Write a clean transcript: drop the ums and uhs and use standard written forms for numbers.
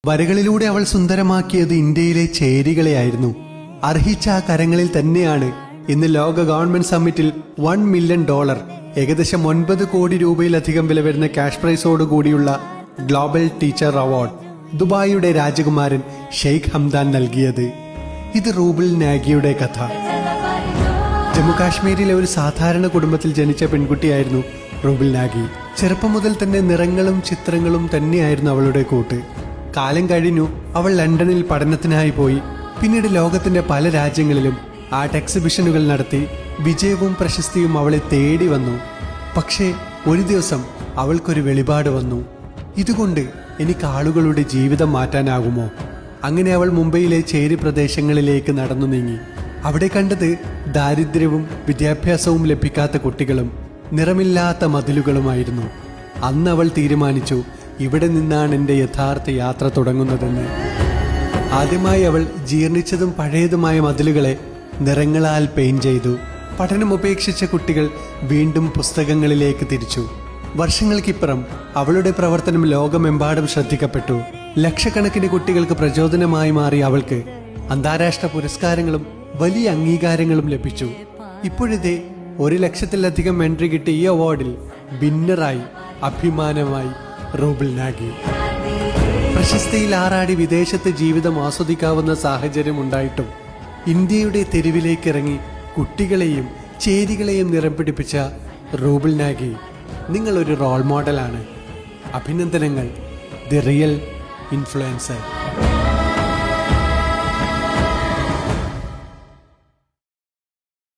വരകളിലൂടെ അവൾ സുന്ദരമാക്കിയത് ഇന്ത്യയിലെ ചേരികളെയായിരുന്നു. അർഹിച്ച ആ കരങ്ങളിൽ തന്നെയാണ് ഇന്ന് ലോക ഗവൺമെന്റ് സമ്മിറ്റിൽ $1 മില്യൺ, ഏകദേശം 9 കോടി രൂപയിലധികം വില വരുന്ന ക്യാഷ് പ്രൈസോടുകൂടിയുള്ള ഗ്ലോബൽ ടീച്ചർ അവാർഡ് ദുബായിയുടെ രാജകുമാരൻ ഷെയ്ഖ് ഹംദാൻ നൽകിയത്. ഇത് റൂബിൾ നാഗിയുടെ കഥ. ജമ്മുകാശ്മീരിലെ ഒരു സാധാരണ കുടുംബത്തിൽ ജനിച്ച പെൺകുട്ടിയായിരുന്നു റൂബിൾ നാഗി. ചെറുപ്പം മുതൽ തന്നെ നിറങ്ങളും ചിത്രങ്ങളും തന്നെയായിരുന്നു അവളുടെ കൂട്ട്. കാലം കഴിഞ്ഞു അവൾ ലണ്ടനിൽ പഠനത്തിനായി പോയി. പിന്നീട് ലോകത്തിന്റെ പല രാജ്യങ്ങളിലും ആർട്ട് എക്സിബിഷനുകൾ നടത്തി. വിജയവും പ്രശസ്തിയും അവളെ തേടി വന്നു. പക്ഷേ ഒരു ദിവസം അവൾക്കൊരു വെളിപാട് വന്നു. ഇതുകൊണ്ട് എനിക്ക് ആളുകളുടെ ജീവിതം മാറ്റാനാകുമോ? അങ്ങനെ അവൾ മുംബൈയിലെ ചേരി പ്രദേശങ്ങളിലേക്ക് നടന്നു നീങ്ങി. അവിടെ കണ്ടത് ദാരിദ്ര്യവും വിദ്യാഭ്യാസവും ലഭിക്കാത്ത കുട്ടികളും നിറമില്ലാത്ത മതിലുകളുമായിരുന്നു. അന്ന് അവൾ തീരുമാനിച്ചു, ഇവിടെ നിന്നാണ് എൻ്റെ യഥാർത്ഥ യാത്ര തുടങ്ങുന്നതെന്ന്. ആദ്യമായി അവൾ ജീർണിച്ചതും പഴയതുമായ മതിലുകളെ നിറങ്ങളാൽ പെയിന്റ് ചെയ്തു. പഠനം ഉപേക്ഷിച്ച കുട്ടികൾ വീണ്ടും പുസ്തകങ്ങളിലേക്ക് തിരിച്ചു. വർഷങ്ങൾക്കിപ്പുറം അവളുടെ പ്രവർത്തനം ലോകമെമ്പാടും ശ്രദ്ധിക്കപ്പെട്ടു. ലക്ഷക്കണക്കിന് കുട്ടികൾക്ക് പ്രചോദനമായി മാറി അവൾക്ക് അന്താരാഷ്ട്ര പുരസ്കാരങ്ങളും വലിയ അംഗീകാരങ്ങളും ലഭിച്ചു. ഇപ്പോഴിതേ 1,00,000-ലധികം എൻട്രി കിട്ടിയ ഈ അവാർഡിൽ വിന്നറായി അഭിമാനമായി റൂബിൾ നാഗി. പ്രശസ്തിയിൽ ആറാടി വിദേശത്ത് ജീവിതം ആസ്വദിക്കാവുന്ന സാഹചര്യം ഉണ്ടായിട്ടും ഇന്ത്യയുടെ തെരുവിലേക്കിറങ്ങി കുട്ടികളെയും ചേരികളെയും നിറം പിടിപ്പിച്ച റൂബിൾ നാഗി നിങ്ങളൊരു റോൾ മോഡലാണ്. അഭിനന്ദനങ്ങൾ, ദി റിയൽ ഇൻഫ്ലുവൻസർ.